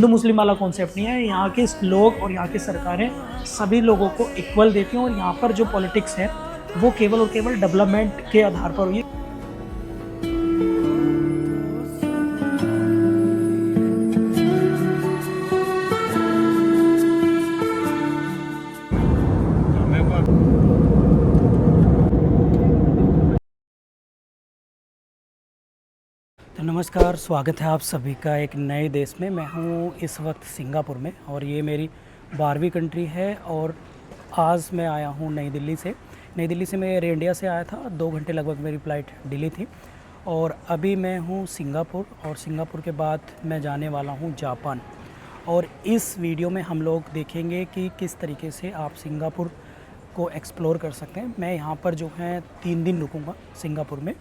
हिंदू मुस्लिम वाला कॉन्सेप्ट नहीं है। यहाँ के लोग और यहाँ की सरकारें सभी लोगों को इक्वल देती हैं और यहाँ पर जो पॉलिटिक्स है वो केवल और केवल डेवलपमेंट के आधार पर हुई है। तो नमस्कार, स्वागत है आप सभी का एक नए देश में। मैं हूँ इस वक्त सिंगापुर में और ये मेरी 12वीं कंट्री है। और आज मैं आया हूँ नई दिल्ली से। मैं एयर इंडिया से आया था, 2 घंटे लगभग मेरी फ़्लाइट डिले थी। और अभी मैं हूँ सिंगापुर, और सिंगापुर के बाद मैं जाने वाला हूँ जापान। और इस वीडियो में हम लोग देखेंगे कि किस तरीके से आप सिंगापुर को एक्सप्लोर कर सकते हैं। मैं यहाँ पर जो है 3 दिन रुकूँगा सिंगापुर में।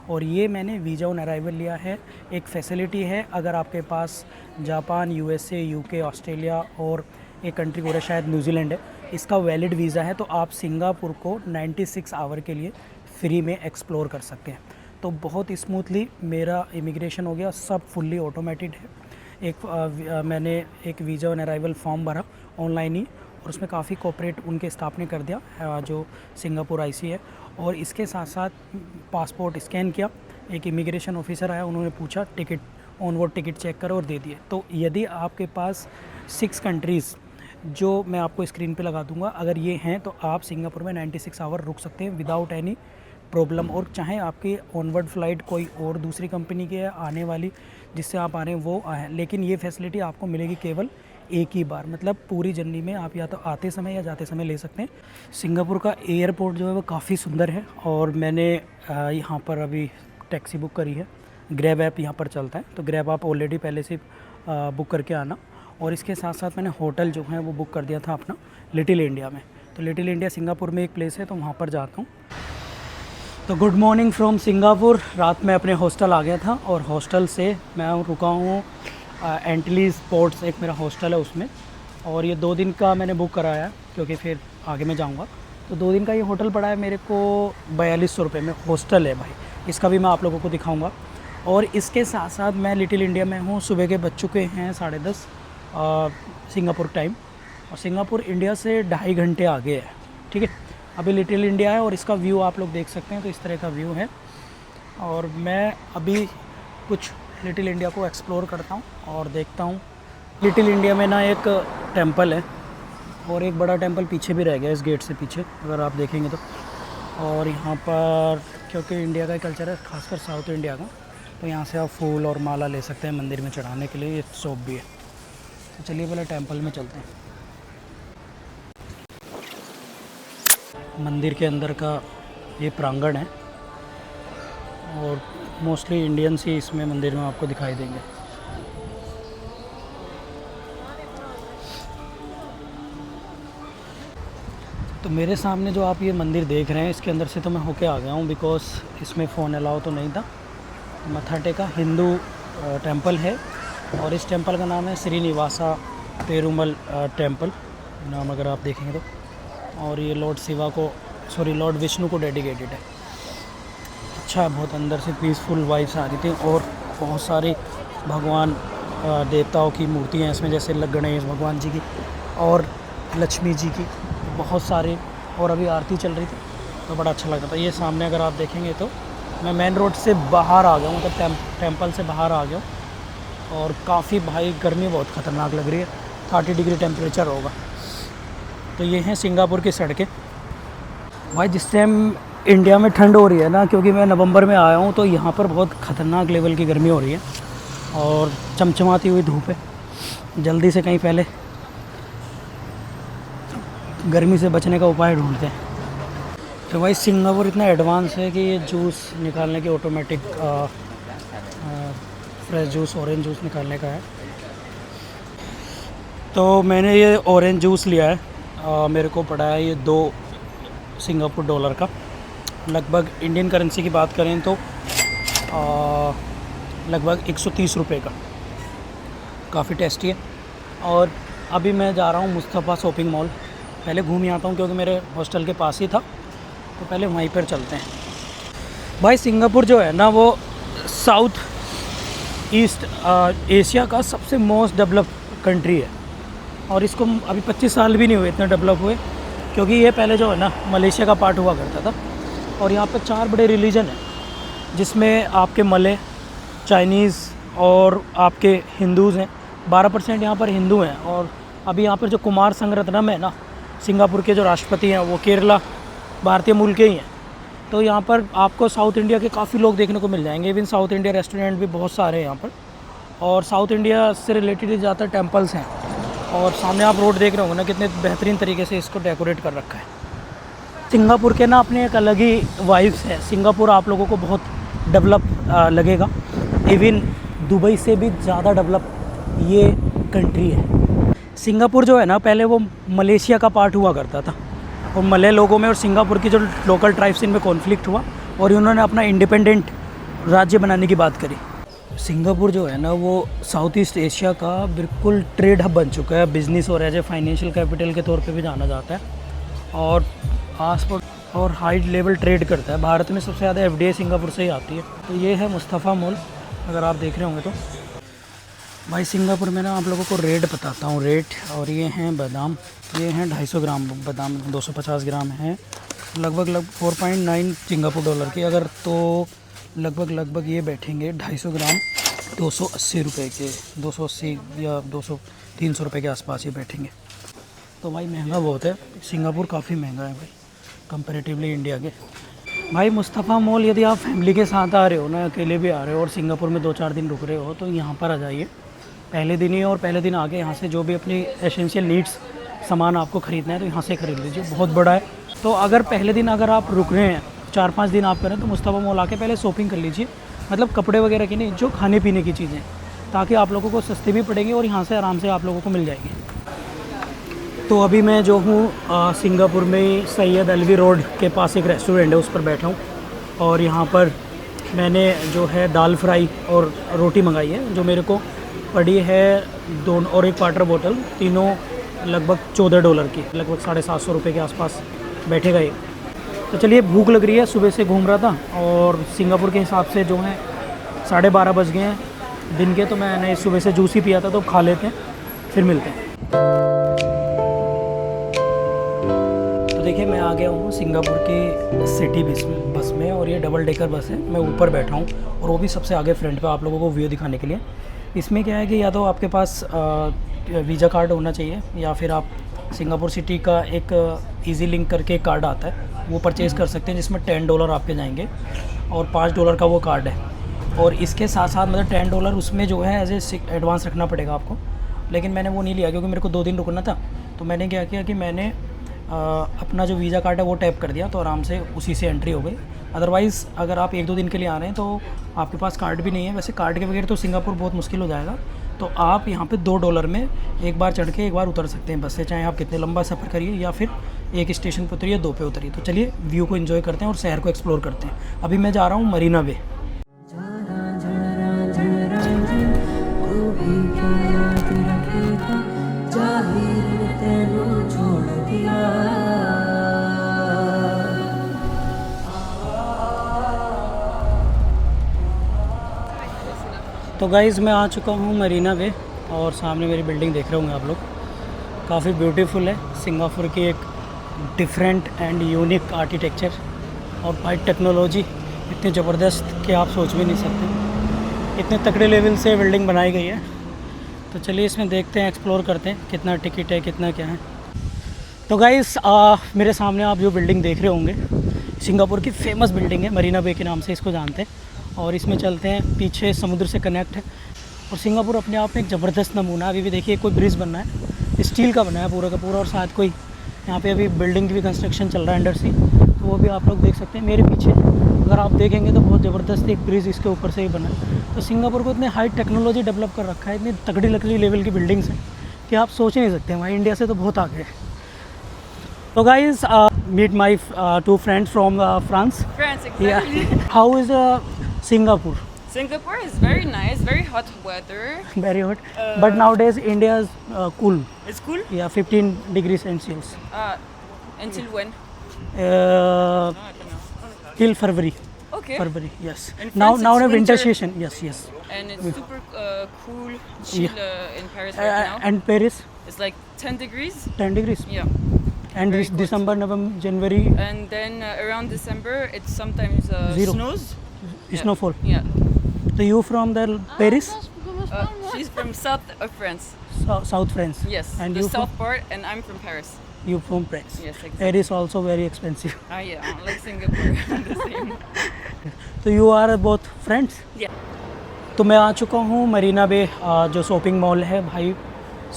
और ये मैंने वीज़ा ऑन अराइवल लिया है। एक फैसिलिटी है, अगर आपके पास जापान, यूएसए, यूके, ऑस्ट्रेलिया और एक कंट्री और शायद न्यूजीलैंड है, इसका वैलिड वीज़ा है, तो आप सिंगापुर को 96 आवर के लिए फ्री में एक्सप्लोर कर सकते हैं। तो बहुत स्मूथली मेरा इमिग्रेशन हो गया, सब फुल्ली ऑटोमेटेड है। मैंने एक वीज़ा ऑन अराइवल फॉर्म भरा ऑनलाइन ही, और उसमें काफ़ी कोऑपरेट उनके स्टाफ ने कर दिया, जो सिंगापुर आईसी है। और इसके साथ साथ पासपोर्ट स्कैन किया, एक इमिग्रेशन ऑफिसर आया, उन्होंने पूछा टिकट, ऑनबोर्ड टिकट चेक करो और दे दिए। तो यदि आपके पास 6 कंट्रीज़ जो मैं आपको स्क्रीन पे लगा दूंगा, अगर ये हैं तो आप सिंगापुर में 96 आवर रुक सकते हैं विदाउट एनी प्रॉब्लम। और चाहे आपकी ऑनवर्ड फ़्लाइट कोई और दूसरी कंपनी की है आने वाली, जिससे आप आ रहे हैं वो आए, लेकिन ये फैसिलिटी आपको मिलेगी केवल एक ही बार। मतलब पूरी जर्नी में आप या तो आते समय या जाते समय ले सकते हैं। सिंगापुर का एयरपोर्ट जो है वो काफ़ी सुंदर है। और मैंने यहाँ पर अभी टैक्सी बुक करी है, ग्रैब ऐप यहाँ पर चलता है, तो ग्रैब आप ऑलरेडी पहले से बुक करके आना। और इसके साथ साथ मैंने होटल जो है वो बुक कर दिया था अपना लिटिल इंडिया में। तो लिटिल इंडिया सिंगापुर में एक प्लेस है, तो वहाँ पर जाता हूँ। तो गुड मॉर्निंग फ्रॉम सिंगापुर। रात में अपने हॉस्टल आ गया था, और हॉस्टल से मैं रुका हूँ एंटली स्पोर्ट्स, एक मेरा हॉस्टल है उसमें। और ये 2 दिन का मैंने बुक कराया है, क्योंकि फिर आगे मैं जाऊँगा। तो 2 दिन का ये होटल पड़ा है मेरे को 4200 रुपये में। हॉस्टल है भाई, इसका भी मैं आप लोगों को दिखाऊँगा। और इसके साथ साथ मैं लिटिल इंडिया में हूँ। सुबह के बज चुके हैं 10:30 सिंगापुर टाइम, और सिंगापुर इंडिया से 2.5 घंटे आगे है, ठीक है। अभी लिटिल इंडिया है और इसका व्यू आप लोग देख सकते हैं। तो इस तरह का व्यू है, और मैं अभी कुछ लिटिल इंडिया को एक्सप्लोर करता हूँ और देखता हूँ। लिटिल इंडिया में ना एक टेंपल है, और एक बड़ा टेंपल पीछे भी रह गया इस गेट से पीछे, अगर आप देखेंगे तो। और यहाँ पर क्योंकि इंडिया का कल्चर है, खासकर साउथ इंडिया का, तो यहाँ से आप फूल और माला ले सकते हैं मंदिर में चढ़ाने के लिए। ये शॉप भी है। तो चलिए पहले टेंपल में चलते हैं। मंदिर के अंदर का ये प्रांगण है, और मोस्टली इंडियंस ही इसमें मंदिर में आपको दिखाई देंगे। तो मेरे सामने जो आप ये मंदिर देख रहे हैं, इसके अंदर से तो मैं होके आ गया हूँ, बिकॉज़ इसमें फ़ोन अलाउ तो नहीं था। मत्था टेका, हिंदू टेंपल है, और इस टेंपल का नाम है श्रीनिवासा पेरुमल टेंपल नाम, अगर आप देखेंगे तो। और ये लॉर्ड विष्णु को डेडिकेटेड है। अच्छा है, बहुत अंदर से पीसफुल वाइब्स आ रही थी। और बहुत सारे भगवान देवताओं की मूर्तियाँ हैं इसमें, जैसे गणेश भगवान जी की और लक्ष्मी जी की, बहुत सारे। और अभी आरती चल रही थी, तो बड़ा अच्छा लग रहा था। ये सामने अगर आप देखेंगे तो मैं मेन रोड से बाहर आ गया हूँ, मतलब टेंपल से बाहर आ गया हूँ। और काफ़ी भाई गर्मी बहुत ख़तरनाक लग रही है, 30 डिग्री टेम्परेचर होगा। तो ये हैं सिंगापुर की सड़कें भाई। जिस टाइम इंडिया में ठंड हो रही है ना, क्योंकि मैं नवंबर में आया हूँ, तो यहाँ पर बहुत ख़तरनाक लेवल की गर्मी हो रही है, और चमचमाती हुई धूप है। जल्दी से कहीं पहले गर्मी से बचने का उपाय ढूंढते हैं। तो भाई सिंगापुर इतना एडवांस है कि ये जूस निकालने की automatic fresh juice, orange juice निकालने का है। तो मैंने ये ऑरेंज जूस लिया है, मेरे को पड़ा है ये 2 सिंगापुर डॉलर का। लगभग इंडियन करेंसी की बात करें तो लगभग 130 रुपये का। काफ़ी टेस्टी है। और अभी मैं जा रहा हूँ मुस्तफ़ा शॉपिंग मॉल। पहले घूम ही आता हूँ, क्योंकि मेरे हॉस्टल के पास ही था, तो पहले वहीं पर चलते हैं। भाई सिंगापुर जो है ना, वो साउथ ईस्ट एशिया का सबसे मोस्ट डेवलप कंट्री है और इसको अभी 25 साल भी नहीं हुए इतने डेवलप हुए, क्योंकि ये पहले जो है ना मलेशिया का पार्ट हुआ करता था। और यहाँ पे 4 बड़े रिलीजन हैं जिसमें आपके मले, चाइनीज़ और आपके हिंदूज़ हैं। 12% यहाँ पर हिंदू हैं। और अभी यहाँ पर जो कुमार संगरत्नम है ना, सिंगापुर के जो राष्ट्रपति हैं, वो केरला भारतीय मूल के ही हैं। तो यहाँ पर आपको साउथ इंडिया के काफ़ी लोग देखने को मिल जाएंगे। इवन साउथ इंडिया रेस्टोरेंट भी बहुत सारे हैं यहाँ पर, और साउथ इंडिया से रिलेटेड ज़्यादा टेम्पल्स हैं। और सामने आप रोड देख रहे होंगे ना, कितने बेहतरीन तरीके से इसको डेकोरेट कर रखा है। सिंगापुर के ना अपने एक अलग ही वाइब्स है। सिंगापुर आप लोगों को बहुत डेवलप लगेगा। इवन दुबई से भी ज़्यादा डेवलप ये कंट्री है। सिंगापुर जो है ना, पहले वो मलेशिया का पार्ट हुआ करता था, और मलय लोगों में और सिंगापुर की जो लोकल ट्राइब्स इनमें कॉन्फ्लिक्ट हुआ और इन्होंने अपना इंडिपेंडेंट राज्य बनाने की बात करी। सिंगापुर जो है ना, वो साउथ ईस्ट एशिया का बिल्कुल ट्रेड हब बन चुका है, बिज़नेस और एज ए फाइनेंशियल कैपिटल के तौर पे भी जाना जाता है, और आसपास और हाई लेवल ट्रेड करता है। भारत में सबसे ज़्यादा एफडीआई सिंगापुर से ही आती है। तो ये है मुस्तफ़ा मॉल, अगर आप देख रहे होंगे तो। भाई सिंगापुर में ना आप लोगों को रेट बताता हूँ, रेट। और ये हैं बादाम, ये हैं 250 ग्राम बादाम, 250 ग्राम हैं, लगभग 4.9 सिंगापुर डॉलर की। अगर तो लगभग ये बैठेंगे 250 ग्राम 280 रुपये के, 280 या 200-300 रुपये के आसपास ये बैठेंगे। तो भाई महंगा बहुत है, सिंगापुर काफ़ी महंगा है भाई कंपैरेटिवली इंडिया के। भाई मुस्तफ़ा मॉल यदि आप फैमिली के साथ आ रहे हो ना, अकेले भी आ रहे हो और सिंगापुर में 2-4 दिन रुक रहे हो, तो यहाँ पर आ जाइए पहले दिन ही। और पहले दिन आके यहाँ से जो भी अपनी एसेंशियल नीड्स सामान आपको ख़रीदना है तो यहाँ से ख़रीद लीजिए, बहुत बड़ा है। तो अगर पहले दिन अगर आप रुक रहे हैं, 4-5 दिन आप करें, तो मुस्तफ़ा मॉल आके पहले शॉपिंग कर लीजिए, मतलब कपड़े वगैरह की नहीं, जो खाने पीने की चीज़ें, ताकि आप लोगों को सस्ती भी पड़ेंगी और यहाँ से आराम से आप लोगों को मिल जाएगी। तो अभी मैं जो हूँ सिंगापुर में सैयद अलवी रोड के पास एक रेस्टोरेंट है, उस पर बैठा हूँ। और यहाँ पर मैंने जो है दाल फ्राई और रोटी मंगाई है, जो मेरे को पड़ी है 2 और 1 वाटर बोतल, तीनों लगभग $14 की, लगभग 750 रुपये के आसपास बैठेगा ये। तो चलिए, भूख लग रही है, सुबह से घूम रहा था और सिंगापुर के हिसाब से जो है 12:30 बज गए हैं दिन के। तो मैंने सुबह से जूस ही पिया था, तो खा लेते हैं, फिर मिलते हैं। तो देखिए, मैं आ गया हूँ सिंगापुर की सिटी बस में, और ये डबल डेकर बस है। मैं ऊपर बैठा हूँ और वो भी सबसे आगे फ्रंट पे, आप लोगों को व्यू दिखाने के लिए। इसमें क्या है कि या तो आपके पास वीज़ा कार्ड होना चाहिए, या फिर आप सिंगापुर सिटी का एक इजी लिंक करके एक कार्ड आता है, वो परचेज़ कर सकते हैं, जिसमें $10 आपके जाएंगे और $5 का वो कार्ड है। और इसके साथ साथ मतलब $10 उसमें जो है एज ए एडवांस रखना पड़ेगा आपको। लेकिन मैंने वो नहीं लिया, क्योंकि मेरे को 2 दिन रुकना था। तो मैंने क्या किया कि मैंने अपना जो वीज़ा कार्ड है वो टैप कर दिया, तो आराम से उसी से एंट्री हो गई। अदरवाइज़ अगर आप 1-2 दिन के लिए आ रहे हैं तो आपके पास कार्ड भी नहीं है, वैसे कार्ड के बगैर तो सिंगापुर बहुत मुश्किल हो जाएगा। तो आप यहाँ पे $2 में एक बार चढ़ के एक बार उतर सकते हैं बस से, चाहे आप कितने लंबा सफ़र करिए या फिर एक स्टेशन पर उतरिए, 2 पे उतरिए। तो चलिए व्यू को एंजॉय करते हैं और शहर को एक्सप्लोर करते हैं। अभी मैं जा रहा हूँ मरीना बे। तो गाइज़, मैं आ चुका हूँ मरीना बे, और सामने मेरी बिल्डिंग देख रहे होंगे आप लोग, काफ़ी ब्यूटीफुल है। सिंगापुर की एक डिफरेंट एंड यूनिक आर्किटेक्चर और भाई टेक्नोलॉजी इतनी ज़बरदस्त कि आप सोच भी नहीं सकते, इतने तगड़े लेवल से बिल्डिंग बनाई गई है। तो चलिए इसमें देखते हैं, एक्सप्लोर करते हैं कितना टिकट है, कितना क्या है। तो गाइज़, मेरे सामने आप जो बिल्डिंग देख रहे होंगे, सिंगापुर की फेमस बिल्डिंग है, मरीना बे के नाम से इसको जानते हैं। और इसमें चलते हैं, पीछे समुद्र से कनेक्ट है। और सिंगापुर अपने आप में एक ज़बरदस्त नमूना है। अभी भी देखिए, कोई ब्रिज बनना है, स्टील का बना है पूरा का पूरा, और साथ कोई यहाँ पे अभी बिल्डिंग की भी कंस्ट्रक्शन चल रहा है अंडर सी, तो वो भी आप लोग देख सकते हैं। मेरे पीछे अगर आप देखेंगे तो बहुत ज़बरदस्त एक ब्रिज इसके ऊपर से ही बना है। तो सिंगापुर को इतने हाई टेक्नोलॉजी डेवलप कर रखा है, इतनी तगड़ी लकड़ी लेवल की बिल्डिंग्स हैं कि आप सोच ही नहीं सकते। हमारे इंडिया से तो बहुत आगे है। So guys, meet my 2 friends from France. France, exactly. Yeah. How is Singapore? Singapore is very nice, very hot weather. Very hot. But nowadays India is cool. It's cool. Yeah, 15 degrees Celsius. Until when? Uh, No, I don't know. till February. Okay. February, yes. In Now France, now it's in winter winter. session, yes, yes. And it's super cool, chill in Paris right now. And Paris, It's like 10 degrees. 10 degrees. Yeah. And very this cold. December, November, January, And then around December, it sometimes Zero. snows. snowfall. Yeah. So you from the Paris, She's from south of France. South France. Yes. And the you south part, and I'm from Paris. you from Paris. Yes, exactly. Paris also very expensive. Yeah, like Singapore. The same. So you are both friends? Yeah. तो मैं आ चुका हूँ मरीना बे, जो shopping mall है भाई,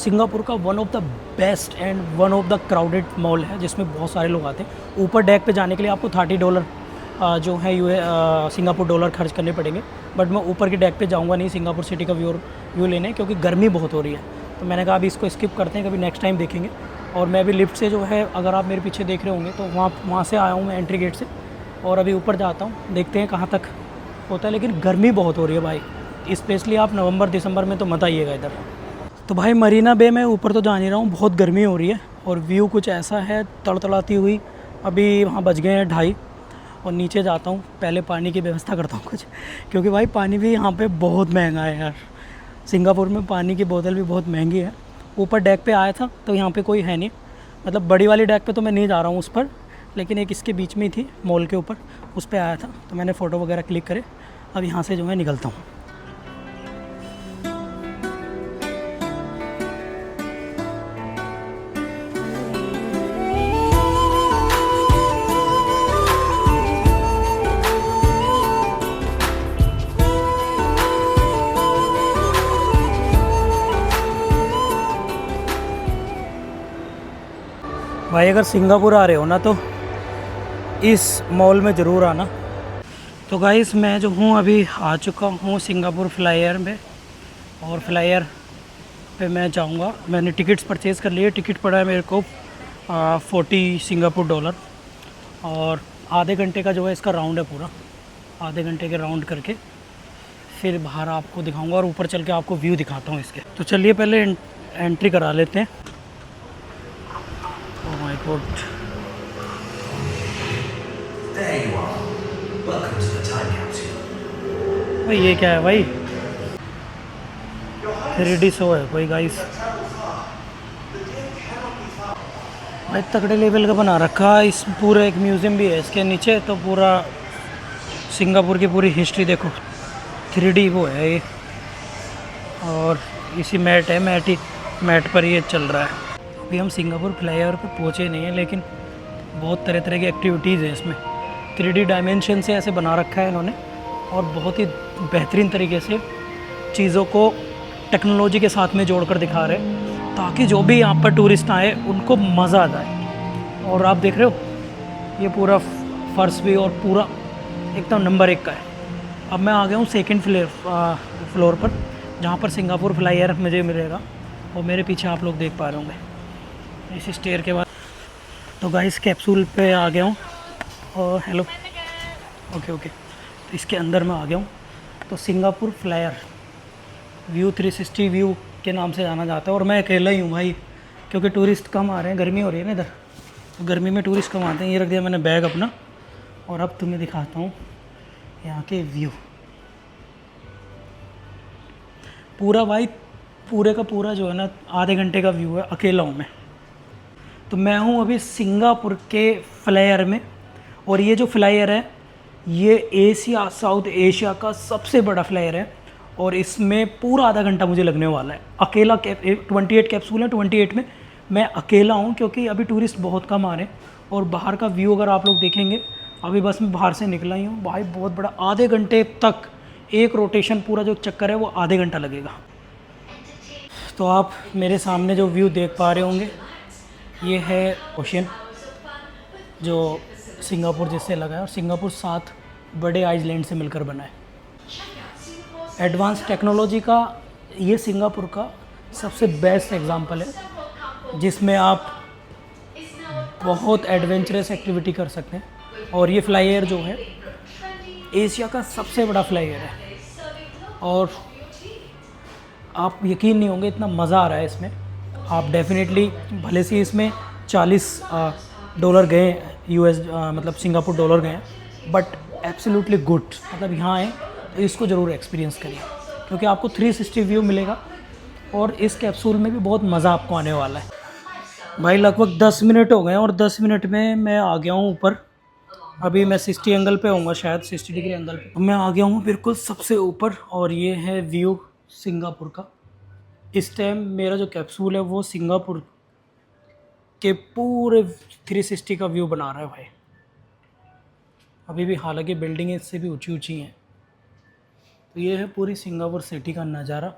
Singapore का one of the best and one of the crowded mall है, जिसमें बहुत सारे लोग आते हैं। ऊपर डेक पे जाने के लिए आपको $30 जो है सिंगापुर डॉलर खर्च करने पड़ेंगे, बट मैं ऊपर के डेक पे जाऊँगा नहीं सिंगापुर सिटी का व्यू लेने, क्योंकि गर्मी बहुत हो रही है। तो मैंने कहा अभी इसको स्किप करते हैं, कभी नेक्स्ट टाइम देखेंगे। और मैं अभी लिफ्ट से जो है, अगर आप मेरे पीछे देख रहे होंगे तो वहाँ से आया हूँ मैं एंट्री गेट से, और अभी ऊपर जाता हूँ, देखते हैं कहाँ तक होता है। लेकिन गर्मी बहुत हो रही है भाई, स्पेशली आप नवंबर दिसंबर में तो मत आइएगा इधर। तो भाई मरीना बे में ऊपर तो जा नहीं रहा हूँ, बहुत गर्मी हो रही है, और व्यू कुछ ऐसा है तड़तड़ाती हुई। अभी वहाँ बज गए हैं 2:30, और नीचे जाता हूँ, पहले पानी की व्यवस्था करता हूँ कुछ, क्योंकि भाई पानी भी यहाँ पे बहुत महंगा है यार। सिंगापुर में पानी की बोतल भी बहुत महंगी है। ऊपर डेक पे आया था तो यहाँ पे कोई है नहीं, मतलब बड़ी वाली डेक पे तो मैं नहीं जा रहा हूँ उस पर, लेकिन एक इसके बीच में ही थी मॉल के ऊपर, उस पर आया था, तो मैंने फ़ोटो वगैरह क्लिक करे। अब यहाँ से जो है निकलता हूँ। भाई अगर सिंगापुर आ रहे हो ना तो इस मॉल में ज़रूर आना। तो गाइस मैं जो हूँ अभी आ चुका हूँ सिंगापुर फ्लाईओवर में, और फ्लाईओवर पे मैं जाऊँगा। मैंने टिकट्स परचेज़ कर लिए, टिकट पड़ा है मेरे को $40 सिंगापुर, और आधे घंटे का जो है इसका राउंड है पूरा। आधे घंटे के राउंड करके फिर बाहर आपको दिखाऊंगा, और ऊपर चल के आपको व्यू दिखाता हूँ इसके। तो चलिए पहले एंट्री करा लेते हैं। Oh my God, There you are. Welcome to the time capsule. भाई ये क्या है भाई? 3D शो है कोई गाइस, भाई तगड़े लेवल का बना रखा है। इस पूरा एक म्यूज़ियम भी है इसके नीचे, तो पूरा सिंगापुर की पूरी हिस्ट्री देखो, 3D वो है ये। और इसी मैट है, मैट पर ये चल रहा है। अभी हम सिंगापुर फ्लाईओवर पर पहुँचे नहीं हैं, लेकिन बहुत तरह तरह की एक्टिविटीज़ है इसमें। 3D डायमेंशन से ऐसे बना रखा है इन्होंने, और बहुत ही बेहतरीन तरीके से चीज़ों को टेक्नोलॉजी के साथ में जोड़कर दिखा रहे हैं, ताकि जो भी यहाँ पर टूरिस्ट आए उनको मज़ा आ जाए। और आप देख रहे हो ये पूरा फर्श भी, और पूरा एकदम नंबर 1 का है। अब मैं आ गया हूँ सेकंड फ्लोर पर, जहाँ पर सिंगापुर फ्लाईओवर मुझे मिलेगा, और मेरे पीछे आप लोग देख पा रहे होंगे इस स्टेयर के बाद। तो गाइस कैप्सूल पे आ गया हूँ, और हेलो, ओके, तो इसके अंदर मैं आ गया हूँ। तो सिंगापुर फ्लाईओवर व्यू 360 व्यू के नाम से जाना जाता है, और मैं अकेला ही हूँ भाई, क्योंकि टूरिस्ट कम आ रहे हैं, गर्मी हो रही है ना इधर, तो गर्मी में टूरिस्ट कम आते हैं। ये रख दिया मैंने बैग अपना, और अब तुम्हें दिखाता हूँ यहाँ के व्यू। पूरा भाई, पूरे का पूरा जो है ना आधे घंटे का व्यू है। अकेला हूँ मैं, तो मैं हूँ अभी सिंगापुर के फ्लाईओवर में, और ये जो फ्लाईओवर है ये साउथ एशिया का सबसे बड़ा फ्लाईओवर है, और इसमें पूरा आधा घंटा मुझे लगने वाला है। अकेला 28 कैप्सूल है, 28 में मैं अकेला हूँ, क्योंकि अभी टूरिस्ट बहुत कम आ रहे हैं। और बाहर का व्यू अगर आप लोग देखेंगे, अभी बस मैं बाहर से निकला ही हूँ भाई, बहुत बड़ा। आधे घंटे तक एक रोटेशन, पूरा जो चक्कर है वो आधे घंटा लगेगा। तो आप मेरे सामने जो व्यू देख पा रहे होंगे, ये है ओशियन, जो सिंगापुर जिससे लगा है, और सिंगापुर 7 बड़े आइलैंड से मिलकर बना है। एडवांस टेक्नोलॉजी का ये सिंगापुर का सबसे बेस्ट एग्जांपल है, जिसमें आप बहुत एडवेंचरस एक्टिविटी कर सकते हैं। और ये फ्लाईओवर जो है एशिया का सबसे बड़ा फ्लाईओवर है, और आप यकीन नहीं होंगे इतना मज़ा आ रहा है इसमें। आप डेफिनेटली, भले से इसमें $40 गए, US मतलब सिंगापुर डॉलर गए, बट एब्सोल्युटली गुड। मतलब यहाँ आए तो इसको ज़रूर एक्सपीरियंस करिए, क्योंकि आपको 360 व्यू मिलेगा और इस कैप्सूल में भी बहुत मज़ा आपको आने वाला है। भाई लगभग 10 मिनट हो गए और 10 मिनट में मैं आ गया हूँ ऊपर। अभी मैं 60 एंगल पे होऊंगा, शायद 60 डिग्री एंगल पे। मैं आ गया हूँ बिल्कुल सबसे ऊपर और ये है व्यू सिंगापुर का। इस टाइम मेरा जो कैप्सूल है वो सिंगापुर के पूरे 360 का व्यू बना रहा है भाई। अभी भी हालांकि बिल्डिंगें इससे भी ऊंची ऊंची हैं। तो ये है पूरी सिंगापुर सिटी का नज़ारा।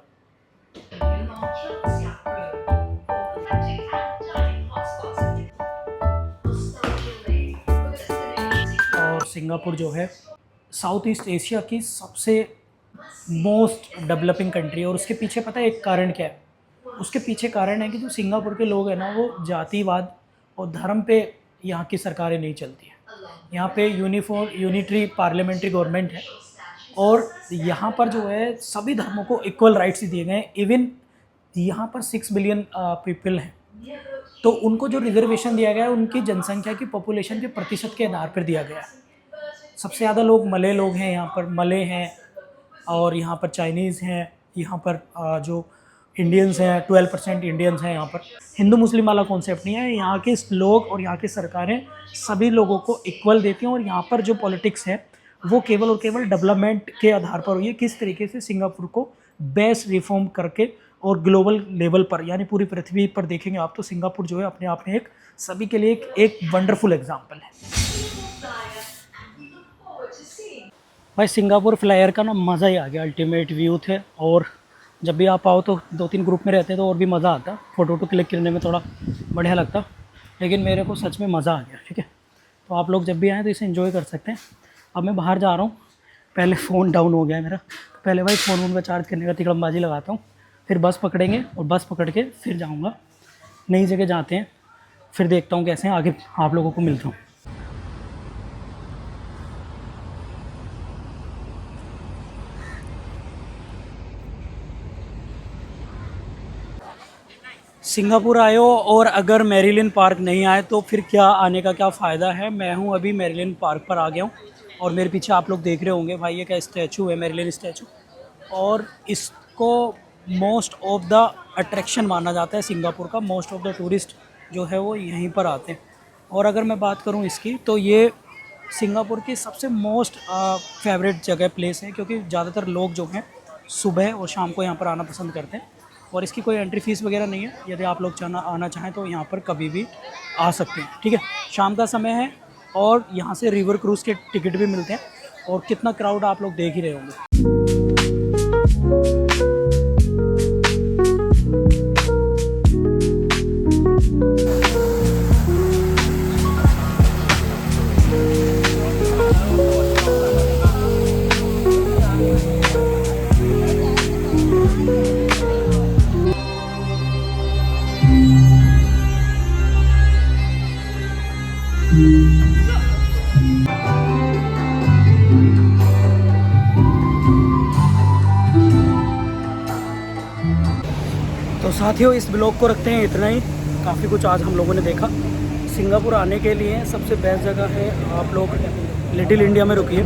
और सिंगापुर जो है साउथ ईस्ट एशिया की सबसे मोस्ट डेवलपिंग कंट्री है। और उसके पीछे पता है एक कारण क्या है? उसके पीछे कारण है कि जो सिंगापुर के लोग हैं ना, वो जातिवाद और धर्म पे यहाँ की सरकारें नहीं चलती है। यहाँ पे यूनिटरी पार्लियामेंट्री गवर्नमेंट है और यहाँ पर जो है सभी धर्मों को इक्वल राइट्स दिए गए हैं। इवन यहाँ पर 6 बिलियन पीपल हैं, तो उनको जो रिजर्वेशन दिया गया है उनकी जनसंख्या की पॉपुलेशन के प्रतिशत के आधार पर दिया गया है। सबसे ज़्यादा लोग मले लोग हैं यहाँ पर, मले हैं और यहाँ पर चाइनीज़ हैं, यहाँ पर जो इंडियंस हैं 12% इंडियंस हैं यहाँ पर। हिंदू मुस्लिम वाला कॉन्सेप्ट नहीं है। यहाँ के लोग और यहाँ की सरकारें सभी लोगों को इक्वल देती हैं और यहाँ पर जो पॉलिटिक्स है वो केवल और केवल डेवलपमेंट के आधार पर हुई है। किस तरीके से सिंगापुर को बेस्ट रिफॉर्म करके और ग्लोबल लेवल पर यानी पूरी पृथ्वी पर देखेंगे आप तो सिंगापुर जो है अपने आप में एक सभी के लिए एक वंडरफुल एग्जाम्पल है। भाई सिंगापुर फ्लायर का ना मज़ा ही आ गया। अल्टीमेट व्यू थे और जब भी आप आओ तो 2-3 ग्रुप में रहते हैं तो और भी मज़ा आता। फ़ोटो क्लिक करने में थोड़ा बढ़िया लगता, लेकिन मेरे को सच में मज़ा आ गया। ठीक है, तो आप लोग जब भी आएँ तो इसे एंजॉय कर सकते हैं। अब मैं बाहर जा रहा हूँ, पहले फ़ोन डाउन हो गया है मेरा, तो पहले भाई फ़ोन पे चार्ज करने का तिकड़मबाजी लगाता हूँ, फिर बस पकड़ेंगे और बस पकड़ के फिर जाऊँगा। नई जगह जाते हैं, फिर देखता हूँ कैसे आगे आप लोगों को मिलता हूँ। सिंगापुर आए हो और अगर मैरीलैंड पार्क नहीं आए तो फिर क्या आने का क्या फ़ायदा है। मैं हूँ अभी मैरीलैंड पार्क पर आ गया हूँ और मेरे पीछे आप लोग देख रहे होंगे भाई ये क्या स्टैचू है, मैरीलैंड स्टैचू। और इसको मोस्ट ऑफ द अट्रैक्शन माना जाता है सिंगापुर का। मोस्ट ऑफ द टूरिस्ट जो है वो यहीं पर आते हैं। और अगर मैं बात करूँ इसकी तो ये सिंगापुर की सबसे मोस्ट फेवरेट जगह प्लेस है, क्योंकि ज़्यादातर लोग जो हैं सुबह और शाम को यहाँ पर आना पसंद करते हैं। और इसकी कोई एंट्री फीस वगैरह नहीं है। यदि आप लोग आना चाहें तो यहाँ पर कभी भी आ सकते हैं। ठीक है, शाम का समय है और यहाँ से रिवर क्रूज़ के टिकट भी मिलते हैं। और कितना क्राउड आप लोग देख ही रहे होंगे। तो साथियों इस ब्लॉग को रखते हैं इतना ही। काफ़ी कुछ आज हम लोगों ने देखा। सिंगापुर आने के लिए सबसे बेस्ट जगह है, आप लोग लिटिल इंडिया में रुकिए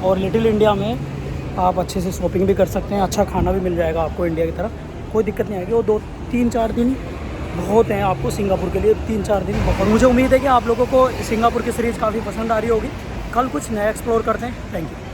और लिटिल इंडिया में आप अच्छे से शॉपिंग भी कर सकते हैं। अच्छा खाना भी मिल जाएगा आपको इंडिया की तरह, कोई दिक्कत नहीं आएगी। वो 2-3-4 दिन बहुत हैं आपको सिंगापुर के लिए, 3-4 दिन बहुत। मुझे उम्मीद है कि आप लोगों को सिंगापुर की सीरीज़ काफ़ी पसंद आ रही होगी। कल कुछ नया एक्सप्लोर करते हैं। Thank you.